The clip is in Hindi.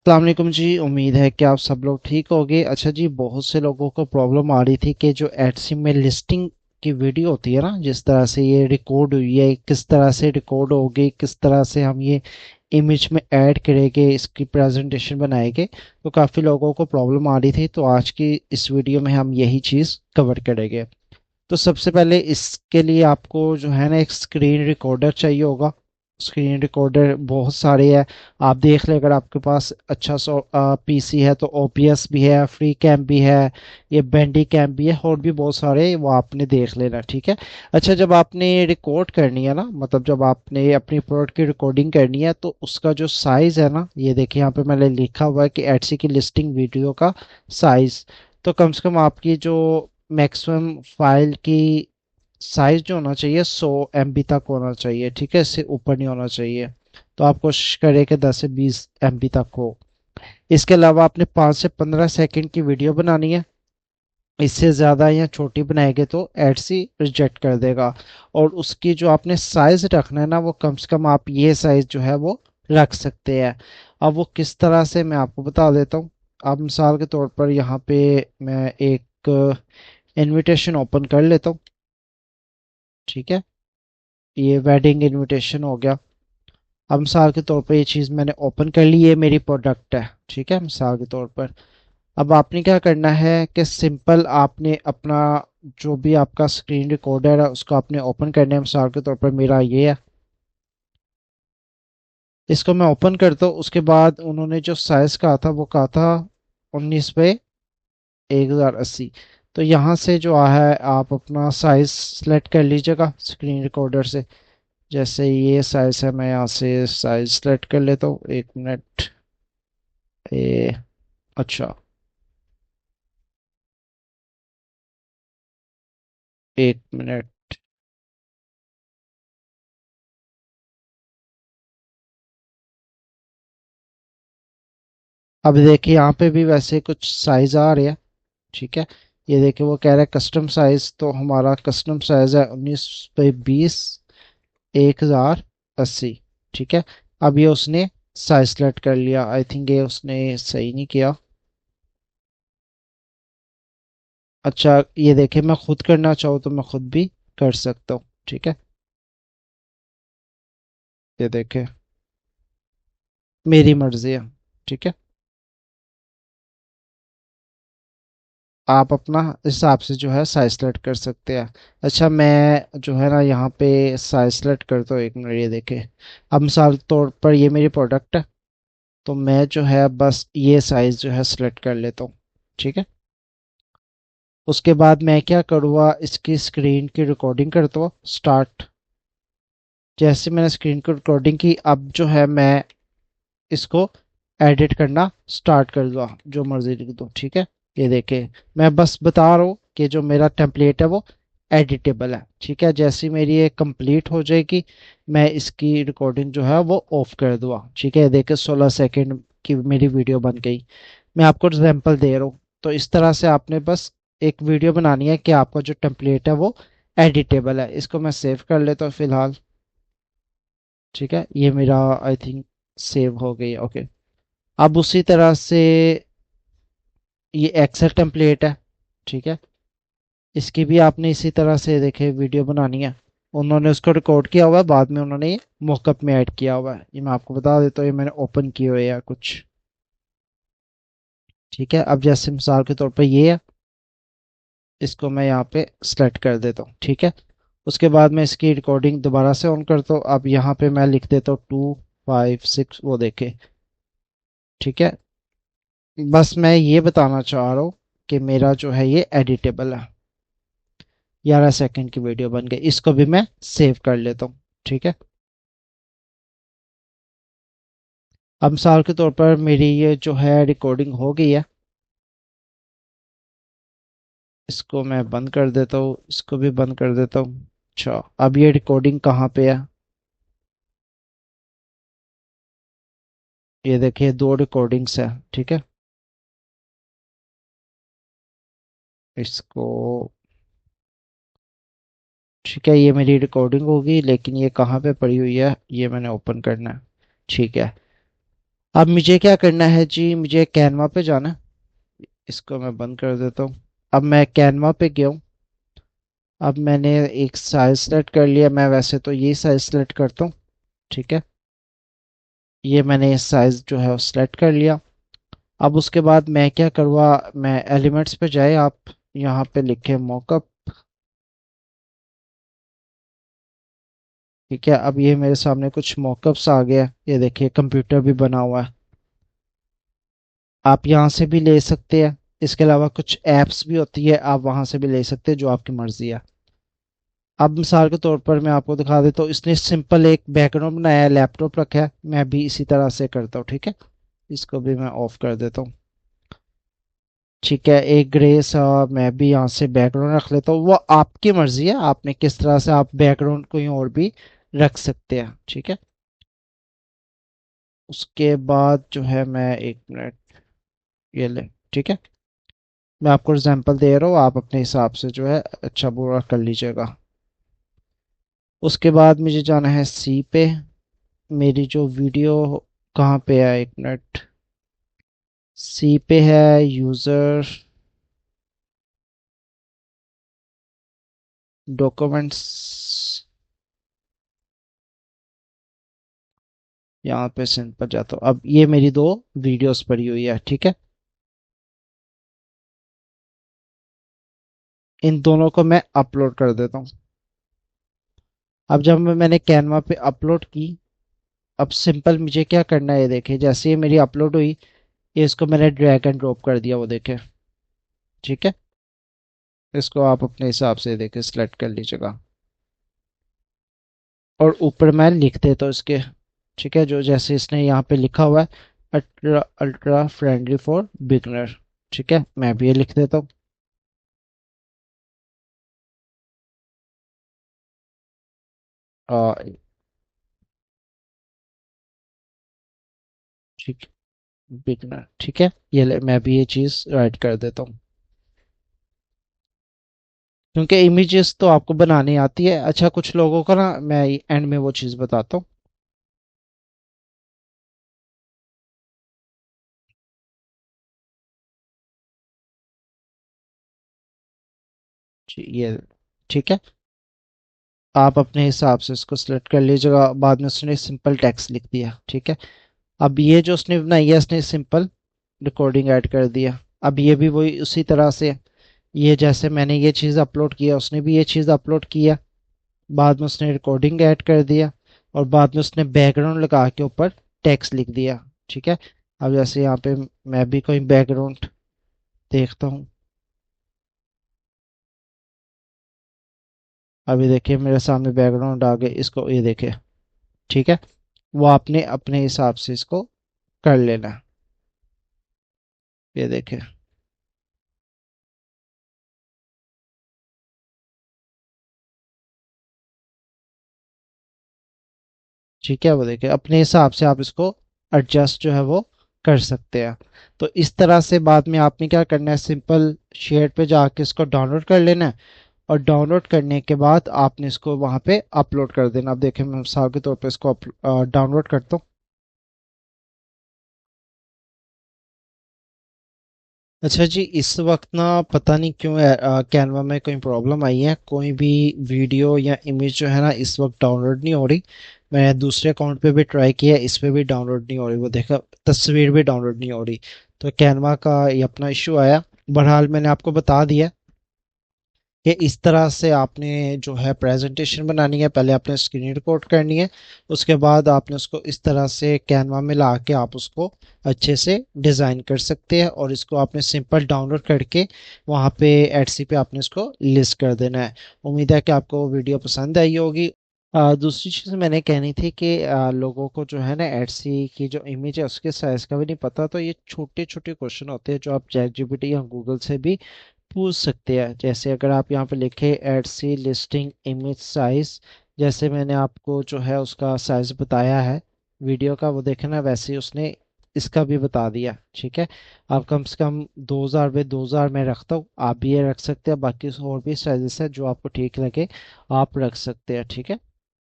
अस्सलाम वालेकुम जी। उम्मीद है कि आप सब लोग ठीक होंगे। अच्छा जी, बहुत से लोगों को प्रॉब्लम आ रही थी कि जो एडसी में लिस्टिंग की वीडियो होती है ना, जिस तरह से ये रिकॉर्ड हुई है, किस तरह से रिकॉर्ड होगी, किस तरह से हम ये इमेज में ऐड करेंगे, इसकी प्रेजेंटेशन बनाएंगे, तो काफ़ी लोगों को प्रॉब्लम आ रही थी। तो आज की इस वीडियो में हम यही चीज़ कवर करेंगे। तो सबसे पहले इसके लिए आपको जो है ना, एक स्क्रीन रिकॉर्डर चाहिए होगा। स्क्रीन रिकॉर्डर बहुत सारे हैं, आप देख ले। अगर आपके पास अच्छा सा पीसी है तो ओपीएस भी है, फ्री कैम भी है, ये बैंडी कैम भी है, और भी बहुत सारे, वो आपने देख लेना, ठीक है। अच्छा, जब आपने रिकॉर्ड करनी है ना, मतलब जब आपने अपनी प्रोडक्ट की रिकॉर्डिंग करनी है, तो उसका जो साइज़ है ना, ये देखिए यहाँ पे मैंने लिखा हुआ है कि एटसी की लिस्टिंग वीडियो का साइज़। तो कम से कम आपकी जो मैक्सिमम फाइल की साइज जो होना चाहिए 100 MB तक होना चाहिए, ठीक है। इससे ऊपर नहीं होना चाहिए। तो आप कोशिश करें कि 10 से 20 MB तक हो। इसके अलावा आपने 5 से 15 सेकंड की वीडियो बनानी है। इससे ज़्यादा या छोटी बनाएंगे तो एडसी रिजेक्ट कर देगा। और उसकी जो आपने साइज रखना है ना, वो कम से कम आप ये साइज जो है वो रख सकते हैं। अब वो किस तरह से, मैं आपको बता देता हूँ। अब मिसाल के तौर पर यहाँ पे मैं एक इनविटेशन ओपन कर लेता हूँ, ठीक है। ये वेडिंग इनविटेशन हो गया। अब मिसाल के तौर पर ये चीज़ मैंने ओपन कर ली, ये मेरी प्रोडक्ट है, ठीक है, मिसाल के तौर पर। अब आपने क्या करना है कि सिंपल आपने अपना जो भी आपका स्क्रीन रिकॉर्डर है उसको आपने ओपन करना है। मिसाल के तौर पर मेरा ये है, इसको मैं ओपन करता हूँ। उसके बाद उन्होंने जो साइज़ कहा था वो कहा था 19 बाय 1080। तो यहाँ से जो है आप अपना साइज़ सेलेक्ट कर लीजिएगा स्क्रीन रिकॉर्डर से। जैसे ये साइज है, मैं यहाँ से साइज सेलेक्ट कर लेता हूँ, 1 मिनट। ए अच्छा, 1 मिनट। अब देखिए यहाँ पे भी वैसे कुछ साइज आ रहे हैं, ठीक है। ये देखिए वो कह रहा है कस्टम साइज, तो हमारा कस्टम साइज है 19 बाय 20, 1080, ठीक है। अब ये उसने साइज सेलेक्ट कर लिया। आई थिंक ये उसने सही नहीं किया। अच्छा, ये देखिए मैं खुद करना चाहूँ तो मैं खुद भी कर सकता हूँ, ठीक है। ये देखिए मेरी मर्जी है, ठीक है। आप अपना हिसाब से जो है साइज सेलेक्ट कर सकते हैं। अच्छा, मैं जो है ना यहाँ पे साइज सेलेक्ट करता हूँ, 1 मिनट। ये देखे, अब मिसाल के तौर पर ये मेरी प्रोडक्ट है, तो मैं जो है बस ये साइज जो है सेलेक्ट कर लेता हूँ, ठीक है। उसके बाद मैं क्या करूँगा, इसकी स्क्रीन की रिकॉर्डिंग करता हूँ स्टार्ट। जैसे मैंने स्क्रीन की रिकॉर्डिंग की, अब जो है मैं इसको एडिट करना स्टार्ट कर दूँगा, जो मर्जी लिख दूँ, ठीक है। ये देखे, मैं बस बता रहा हूँ कि जो मेरा टेम्पलेट है वो एडिटेबल है, ठीक है। जैसी मेरी ये कंप्लीट हो जाएगी, मैं इसकी रिकॉर्डिंग जो है वो ऑफ कर दूँगा, ठीक है। देखिए 16 सेकेंड की मेरी वीडियो बन गई। मैं आपको एग्जांपल दे रहा हूँ। तो इस तरह से आपने बस एक वीडियो बनानी है कि आपका जो टेम्पलेट है वो एडिटेबल है। इसको मैं सेव कर लेता हूँ फिलहाल, ठीक है। ये मेरा आई थिंक सेव हो गई, ओके। अब उसी तरह से ये एक्सेल टेम्पलेट है, ठीक है। इसकी भी आपने इसी तरह से देखे वीडियो बनानी है। उन्होंने उसको रिकॉर्ड किया हुआ है, बाद में उन्होंने ये मॉकअप में ऐड किया हुआ है। ये मैं आपको बता देता हूँ, ये मैंने ओपन किए हुए है कुछ, ठीक है। अब जैसे मिसाल के तौर पर ये है, इसको मैं यहाँ पे सेलेक्ट कर देता हूँ, ठीक है। उसके बाद मैं इसकी रिकॉर्डिंग दोबारा से ऑन करता हूँ। अब यहाँ पे मैं लिख देता हूँ 256, वो देखे, ठीक है। बस मैं ये बताना चाह रहा हूँ कि मेरा जो है ये एडिटेबल है। 11 सेकंड की वीडियो बन गई, इसको भी मैं सेव कर लेता हूँ, ठीक है। अब मिसाल के तौर पर मेरी ये जो है रिकॉर्डिंग हो गई है, इसको मैं बंद कर देता हूँ, इसको भी बंद कर देता हूँ। अच्छा, अब ये रिकॉर्डिंग कहाँ पे है, ये देखिए दो रिकॉर्डिंग्स है, ठीक है। इसको, ठीक है, ये मेरी रिकॉर्डिंग होगी, लेकिन ये कहाँ पे पड़ी हुई है, ये मैंने ओपन करना है, ठीक है। अब मुझे क्या करना है जी, मुझे कैनवा पे जाना है। इसको मैं बंद कर देता हूँ। अब मैं कैनवा पे गया हूँ। अब मैंने एक साइज सेलेक्ट कर लिया, मैं वैसे तो ये साइज सेलेक्ट करता हूँ। ठीक है, ये मैंने साइज जो है वो सेलेक्ट कर लिया। अब उसके बाद मैं क्या करूँगा, मैं एलिमेंट्स पे जाए, आप यहाँ पे लिखे मॉकअप। ठीक है, अब ये मेरे सामने कुछ मॉकअप्स आ गया, ये देखिए कंप्यूटर भी बना हुआ है। आप यहाँ से भी ले सकते हैं। इसके अलावा कुछ ऐप्स भी होती है, आप वहाँ से भी ले सकते हैं, जो आपकी मर्जी है। अब मिसाल के तौर पर मैं आपको दिखा देता हूँ, इसने सिंपल एक बैकग्राउंड बनाया है, लैपटॉप रखा है, मैं भी इसी तरह से करता हूँ। ठीक है, इसको भी मैं ऑफ कर देता हूँ। ठीक है, एक ग्रे सा मैं भी यहाँ से बैकग्राउंड रख लेता हूँ, वो आपकी मर्जी है, आपने किस तरह से आप बैकग्राउंड कोई और भी रख सकते हैं। ठीक है, उसके बाद जो है मैं एक मिनट, ये ले। ठीक है, मैं आपको एग्जांपल दे रहा हूँ, आप अपने हिसाब से जो है अच्छा बुरा कर लीजिएगा। उसके बाद मुझे जाना है सी पे। मेरी जो वीडियो कहाँ पे है, एक मिनट, सी पे है, यूज़र, डॉक्यूमेंट्स, यहाँ पे सेंड पर जाता हूँ। अब ये मेरी दो वीडियोस पड़ी हुई है। ठीक है, इन दोनों को मैं अपलोड कर देता हूँ। अब जब मैंने कैनवा पे अपलोड की, अब सिंपल मुझे क्या करना है, ये देखिए जैसे ये मेरी अपलोड हुई, ये इसको मैंने ड्रैग एंड ड्रॉप कर दिया, वो देखे। ठीक है, इसको आप अपने हिसाब से देखिए सिलेक्ट कर लीजिएगा, और ऊपर मैं लिख देता हूँ इसके। ठीक है, जो जैसे इसने यहाँ पे लिखा हुआ है, ultra ultra friendly for beginner. ठीक है, मैं भी ये लिख देता हूँ। ठीक, बिगनर। ठीक है, मैं भी ये चीज़ राइट कर देता हूँ, क्योंकि इमेजेस तो आपको बनानी आती है। अच्छा, कुछ लोगों का ना, मैं एंड में वो चीज़ बताता हूँ। ये ठीक है, आप अपने हिसाब से इसको सिलेक्ट कर लीजिएगा। बाद में उसने सिंपल टेक्स्ट लिख दिया। ठीक है, अब ये जो उसने बनाई है, इसने सिंपल रिकॉर्डिंग ऐड कर दिया। अब ये भी वही उसी तरह से, ये जैसे मैंने ये चीज़ अपलोड किया, उसने भी ये चीज़ अपलोड किया, बाद में उसने रिकॉर्डिंग ऐड कर दिया, और बाद में उसने बैकग्राउंड लगा के ऊपर टेक्स्ट लिख दिया। ठीक है, अब जैसे यहाँ पे मैं भी कोई बैकग्राउंड देखता हूँ। अभी देखिए मेरे सामने बैकग्राउंड आ गए, इसको ये देखिए। ठीक है, वो आपने अपने हिसाब से इसको कर लेना। ये देखिए। ठीक है, वो देखिए अपने हिसाब से आप इसको एडजस्ट जो है वो कर सकते हैं। तो इस तरह से बाद में आपने क्या करना है, सिंपल शेयर पे जाके इसको डाउनलोड कर लेना है, और डाउनलोड करने के बाद आपने इसको वहाँ पे अपलोड कर देना। अब देखिए मैं मिसाल के तौर पे इसको डाउनलोड करता हूँ। अच्छा जी, इस वक्त ना पता नहीं क्यों कैनवा में कोई प्रॉब्लम आई है, कोई भी वीडियो या इमेज जो है ना इस वक्त डाउनलोड नहीं हो रही। मैं दूसरे अकाउंट पे भी ट्राई किया, इस पे भी डाउनलोड नहीं हो रही, वो देखा तस्वीर भी डाउनलोड नहीं हो रही। तो कैनवा का ये अपना इशू आया। बहरहाल मैंने आपको बता दिया कि इस तरह से आपने जो है प्रेजेंटेशन बनानी है, पहले आपने स्क्रीन रिकॉर्ड करनी है, उसके बाद आपने उसको इस तरह से कैनवा में ला के आप उसको अच्छे से डिज़ाइन कर सकते हैं, और इसको आपने सिंपल डाउनलोड करके वहाँ पे एडसी पे आपने इसको लिस्ट कर देना है। उम्मीद है कि आपको वीडियो पसंद आई होगी। दूसरी चीज़ मैंने कहनी थी कि लोगों को जो है ना एडसी की जो इमेज है उसके साइज़ का भी नहीं पता, तो ये छोटे छोटे क्वेश्चन होते हैं जो आप चैट जीपीटी या गूगल से भी पूछ सकते हैं। जैसे अगर आप यहाँ पे लिखे Etsy listing image size, जैसे मैंने आपको जो है उसका साइज बताया है वीडियो का, वो देखे ना, वैसे ही उसने इसका भी बता दिया। ठीक है, आप कम से कम 2000 बाय 2000 में रखता हूँ, आप भी ये रख सकते हैं, बाकी और भी साइजेस है जो आपको ठीक लगे आप रख सकते हैं। ठीक है।